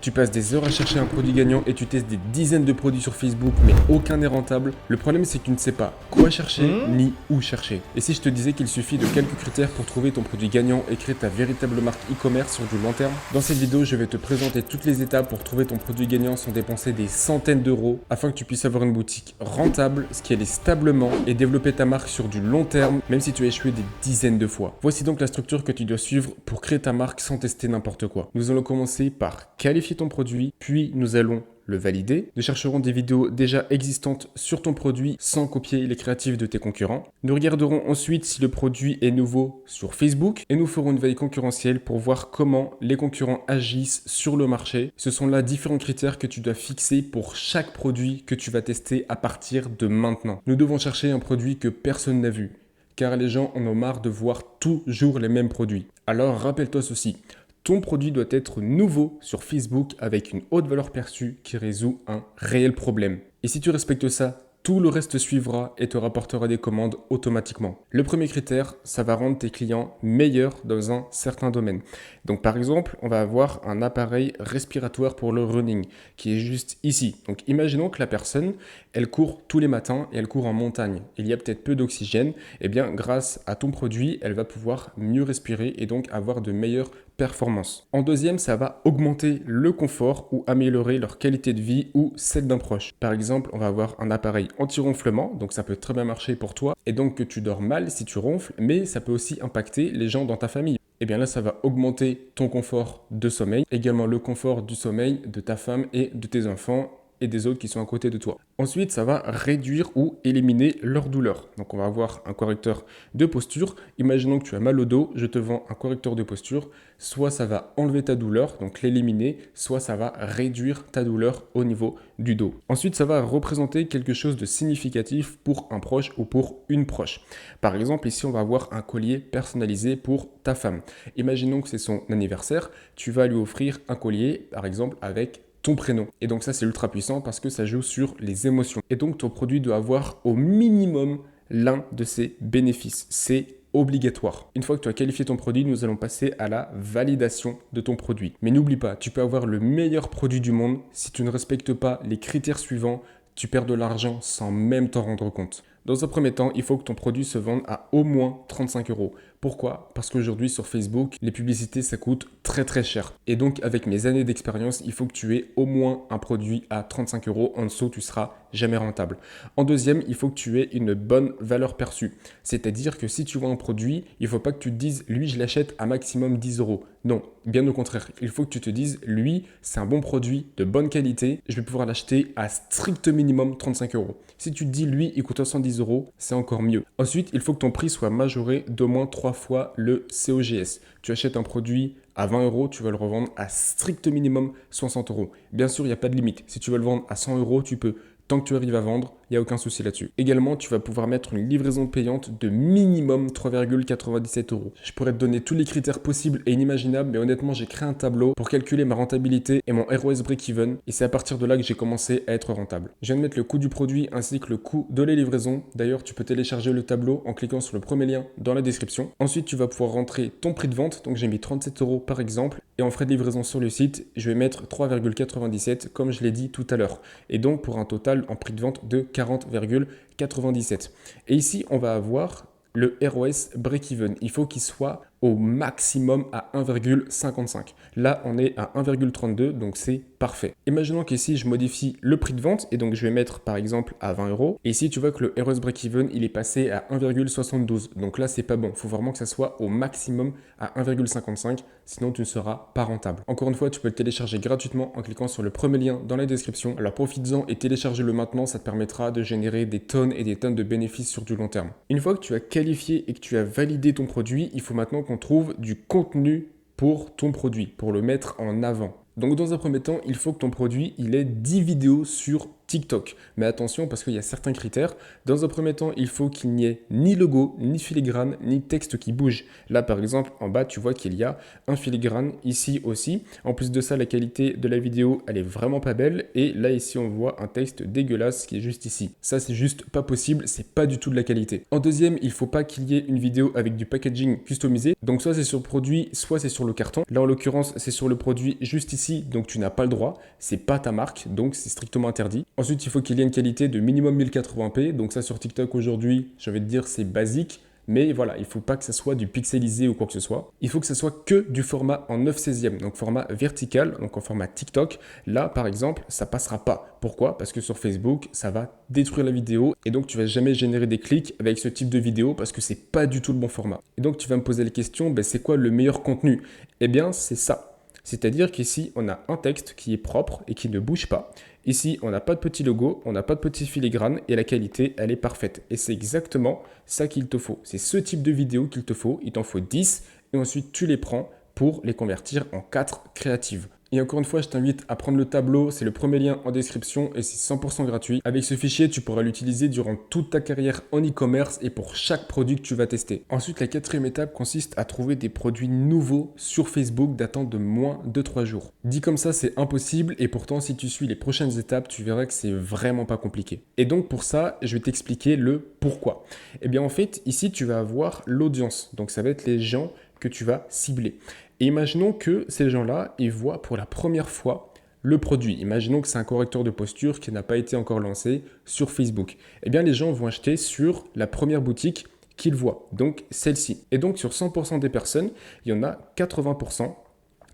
Tu passes des heures à chercher un produit gagnant et tu testes des dizaines de produits sur Facebook, mais aucun n'est rentable. Le problème, c'est que tu ne sais pas quoi chercher ni où chercher. Et si je te disais qu'il suffit de quelques critères pour trouver ton produit gagnant et créer ta véritable marque e-commerce sur du long terme? Dans cette vidéo, je vais te présenter toutes les étapes pour trouver ton produit gagnant sans dépenser des centaines d'euros afin que tu puisses avoir une boutique rentable, scaler stablement et développer ta marque sur du long terme, même si tu as échoué des dizaines de fois. Voici donc la structure que tu dois suivre pour créer ta marque sans tester n'importe quoi. Nous allons commencer par qualifier ton produit, puis nous allons le valider. Nous chercherons des vidéos déjà existantes sur ton produit sans copier les créatifs de tes concurrents. Nous regarderons ensuite si le produit est nouveau sur Facebook et nous ferons une veille concurrentielle pour voir comment les concurrents agissent sur le marché. Ce sont là différents critères que tu dois fixer pour chaque produit que tu vas tester à partir de maintenant. Nous devons chercher un produit que personne n'a vu, car les gens en ont marre de voir toujours les mêmes produits. Alors rappelle-toi ceci. Ton produit doit être nouveau sur Facebook avec une haute valeur perçue qui résout un réel problème. Et si tu respectes ça, tout le reste suivra et te rapportera des commandes automatiquement. Le premier critère, ça va rendre tes clients meilleurs dans un certain domaine. Donc par exemple, on va avoir un appareil respiratoire pour le running qui est juste ici. Donc imaginons que la personne, elle court tous les matins et elle court en montagne. Il y a peut-être peu d'oxygène. Eh bien, grâce à ton produit, elle va pouvoir mieux respirer et donc avoir de meilleures performance. En deuxième, ça va augmenter le confort ou améliorer leur qualité de vie ou celle d'un proche. Par exemple, on va avoir un appareil anti-ronflement, donc ça peut très bien marcher pour toi, et donc que tu dors mal si tu ronfles, mais ça peut aussi impacter les gens dans ta famille. Et bien là, ça va augmenter ton confort de sommeil, également le confort du sommeil de ta femme et de tes enfants et des autres qui sont à côté de toi. Ensuite, ça va réduire ou éliminer leur douleur. Donc, on va avoir un correcteur de posture. Imaginons que tu as mal au dos, je te vends un correcteur de posture. Soit ça va enlever ta douleur, donc l'éliminer, soit ça va réduire ta douleur au niveau du dos. Ensuite, ça va représenter quelque chose de significatif pour un proche ou pour une proche. Par exemple, ici, on va avoir un collier personnalisé pour ta femme. Imaginons que c'est son anniversaire, tu vas lui offrir un collier, par exemple, avec ton prénom. Et donc ça, c'est ultra puissant parce que ça joue sur les émotions. Et donc ton produit doit avoir au minimum l'un de ces bénéfices. C'est obligatoire. Une fois que tu as qualifié ton produit, nous allons passer à la validation de ton produit. Mais n'oublie pas, tu peux avoir le meilleur produit du monde. Si tu ne respectes pas les critères suivants, tu perds de l'argent sans même t'en rendre compte. Dans un premier temps, il faut que ton produit se vende à au moins 35 euros. Pourquoi? Parce qu'aujourd'hui sur Facebook, les publicités ça coûte très cher. Et donc avec mes années d'expérience, il faut que tu aies au moins un produit à 35 euros. En dessous, tu seras jamais rentable. En deuxième, il faut que tu aies une bonne valeur perçue. C'est-à-dire que si tu vois un produit, il ne faut pas que tu te dises, lui, je l'achète à maximum 10 euros. Non, bien au contraire. Il faut que tu te dises, lui, c'est un bon produit de bonne qualité. Je vais pouvoir l'acheter à strict minimum 35 euros. Si tu te dis, lui, il coûte 70 euros, c'est encore mieux. Ensuite, il faut que ton prix soit majoré d'au moins 3 fois le COGS. Tu achètes un produit à 20 euros, tu vas le revendre à strict minimum 60 euros. Bien sûr, il n'y a pas de limite. Si tu veux le vendre à 100 euros, tu peux. Tant que tu arrives à vendre, il n'y a aucun souci là-dessus. Également, tu vas pouvoir mettre une livraison payante de minimum 3,97 euros. Je pourrais te donner tous les critères possibles et inimaginables, mais honnêtement, j'ai créé un tableau pour calculer ma rentabilité et mon ROS break-even. Et c'est à partir de là que j'ai commencé à être rentable. Je viens de mettre le coût du produit ainsi que le coût de la livraison. D'ailleurs, tu peux télécharger le tableau en cliquant sur le premier lien dans la description. Ensuite, tu vas pouvoir rentrer ton prix de vente. Donc, j'ai mis 37 euros par exemple. Et en frais de livraison sur le site, je vais mettre 3,97 comme je l'ai dit tout à l'heure. Et donc, pour un total en prix de vente de 40,97. Et ici, on va avoir le ROS break-even. Il faut qu'il soit au maximum à 1,55. Là, on est à 1,32, donc c'est parfait. Imaginons qu'ici, je modifie le prix de vente et donc je vais mettre par exemple à 20 euros. Et ici, tu vois que le ROS break-even, il est passé à 1,72. Donc là, c'est pas bon. Il faut vraiment que ça soit au maximum à 1,55, sinon tu ne seras pas rentable. Encore une fois, tu peux le télécharger gratuitement en cliquant sur le premier lien dans la description. Alors profites-en et télécharge-le maintenant, ça te permettra de générer des tonnes et des tonnes de bénéfices sur du long terme. Une fois que tu as qualifié et que tu as validé ton produit, il faut maintenant qu'on trouve du contenu pour ton produit, pour le mettre en avant. Donc dans un premier temps, il faut que ton produit il ait 10 vidéos sur TikTok. Mais attention parce qu'il y a certains critères. Dans un premier temps, il faut qu'il n'y ait ni logo, ni filigrane, ni texte qui bouge. Là, par exemple, en bas, tu vois qu'il y a un filigrane, ici aussi. En plus de ça, la qualité de la vidéo, elle est vraiment pas belle. Et là, ici, on voit un texte dégueulasse qui est juste ici. Ça, c'est juste pas possible, c'est pas du tout de la qualité. En deuxième, il faut pas qu'il y ait une vidéo avec du packaging customisé. Donc soit c'est sur le produit, soit c'est sur le carton. Là, en l'occurrence, c'est sur le produit juste ici, donc tu n'as pas le droit. C'est pas ta marque, donc c'est strictement interdit. Ensuite, il faut qu'il y ait une qualité de minimum 1080p. Donc ça, sur TikTok aujourd'hui, je vais te dire, c'est basique. Mais voilà, il ne faut pas que ça soit du pixelisé ou quoi que ce soit. Il faut que ça soit que du format en 9/16e, donc format vertical, donc en format TikTok. Là, par exemple, ça passera pas. Pourquoi? Parce que sur Facebook, ça va détruire la vidéo et donc tu vas jamais générer des clics avec ce type de vidéo parce que c'est pas du tout le bon format. Et donc tu vas me poser la question, ben, c'est quoi le meilleur contenu? Eh bien, c'est ça. C'est-à-dire qu'ici, on a un texte qui est propre et qui ne bouge pas. Ici, on n'a pas de petit logo, on n'a pas de petit filigrane et la qualité, elle est parfaite. Et c'est exactement ça qu'il te faut. C'est ce type de vidéo qu'il te faut. Il t'en faut 10 et ensuite tu les prends pour les convertir en 4 créatives. Et encore une fois, je t'invite à prendre le tableau, c'est le premier lien en description et c'est 100% gratuit. Avec ce fichier, tu pourras l'utiliser durant toute ta carrière en e-commerce et pour chaque produit que tu vas tester. Ensuite, la quatrième étape consiste à trouver des produits nouveaux sur Facebook datant de moins de 3 jours. Dit comme ça, c'est impossible et pourtant, si tu suis les prochaines étapes, tu verras que c'est vraiment pas compliqué. Et donc pour ça, je vais t'expliquer le pourquoi. Eh bien en fait, ici, tu vas avoir l'audience. Donc ça va être les gens que tu vas cibler. Et imaginons que ces gens-là, ils voient pour la première fois le produit. Imaginons que c'est un correcteur de posture qui n'a pas été encore lancé sur Facebook. Eh bien, les gens vont acheter sur la première boutique qu'ils voient, donc celle-ci. Et donc, sur 100% des personnes, il y en a 80%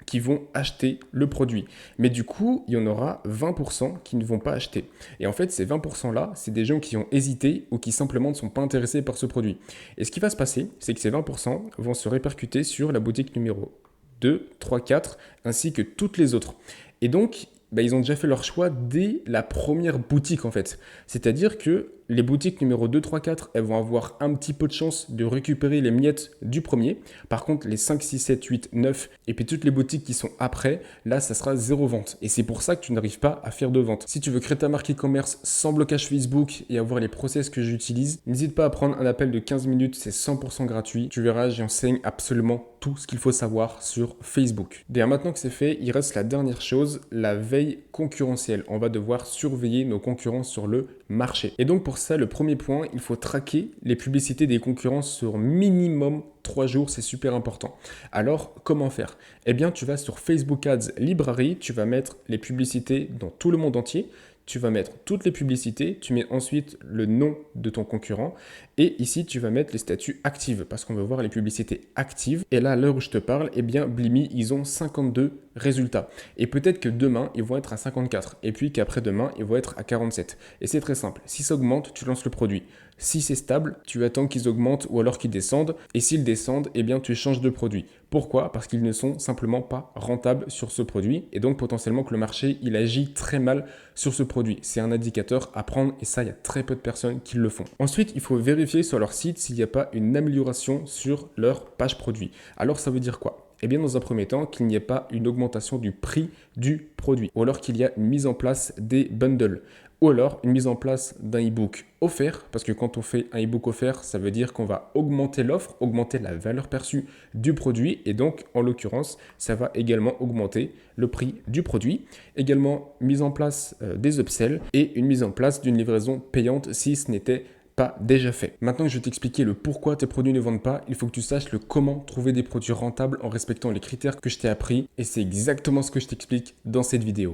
qui vont acheter le produit. Mais du coup, il y en aura 20% qui ne vont pas acheter. Et en fait, ces 20%-là, c'est des gens qui ont hésité ou qui simplement ne sont pas intéressés par ce produit. Et ce qui va se passer, c'est que ces 20% vont se répercuter sur la boutique numéro 2, 3, 4, ainsi que toutes les autres. Et donc, ils ont déjà fait leur choix dès la première boutique en fait. C'est-à-dire que les boutiques numéro 2, 3, 4, elles vont avoir un petit peu de chance de récupérer les miettes du premier. Par contre, les 5, 6, 7, 8, 9 et puis toutes les boutiques qui sont après, là, ça sera zéro vente. Et c'est pour ça que tu n'arrives pas à faire de vente. Si tu veux créer ta marque e-commerce sans blocage Facebook et avoir les process que j'utilise, n'hésite pas à prendre un appel de 15 minutes, c'est 100% gratuit. Tu verras, j'enseigne absolument tout ce qu'il faut savoir sur Facebook. D'ailleurs, maintenant que c'est fait, il reste la dernière chose, la veille concurrentielle. On va devoir surveiller nos concurrents sur le marché. Et donc pour ça, le premier point, il faut traquer les publicités des concurrents sur minimum 3 jours, c'est super important. Alors, comment faire? Eh bien, tu vas sur Facebook Ads Library, tu vas mettre les publicités dans tout le monde entier. Tu vas mettre toutes les publicités, tu mets ensuite le nom de ton concurrent et ici tu vas mettre les statuts actives parce qu'on veut voir les publicités actives. Et là, à l'heure où je te parle, eh bien Blimy, ils ont 52 résultats. Et peut-être que demain, ils vont être à 54 et puis qu'après-demain, ils vont être à 47. Et c'est très simple, si ça augmente, tu lances le produit. Si c'est stable, tu attends qu'ils augmentent ou alors qu'ils descendent. Et s'ils descendent, eh bien tu changes de produit. Pourquoi? Parce qu'ils ne sont simplement pas rentables sur ce produit et donc potentiellement que le marché, il agit très mal sur ce produit. C'est un indicateur à prendre et ça, il y a très peu de personnes qui le font. Ensuite, il faut vérifier sur leur site s'il n'y a pas une amélioration sur leur page produit. Alors, ça veut dire quoi? Eh bien, dans un premier temps, qu'il n'y ait pas une augmentation du prix du produit ou alors qu'il y a une mise en place des bundles. Ou alors une mise en place d'un e-book offert, parce que quand on fait un e-book offert, ça veut dire qu'on va augmenter l'offre, augmenter la valeur perçue du produit, et donc en l'occurrence, ça va également augmenter le prix du produit. Également, mise en place des upsells et une mise en place d'une livraison payante si ce n'était pas déjà fait. Maintenant que je vais t'expliquer le pourquoi tes produits ne vendent pas, il faut que tu saches le comment trouver des produits rentables en respectant les critères que je t'ai appris, et c'est exactement ce que je t'explique dans cette vidéo.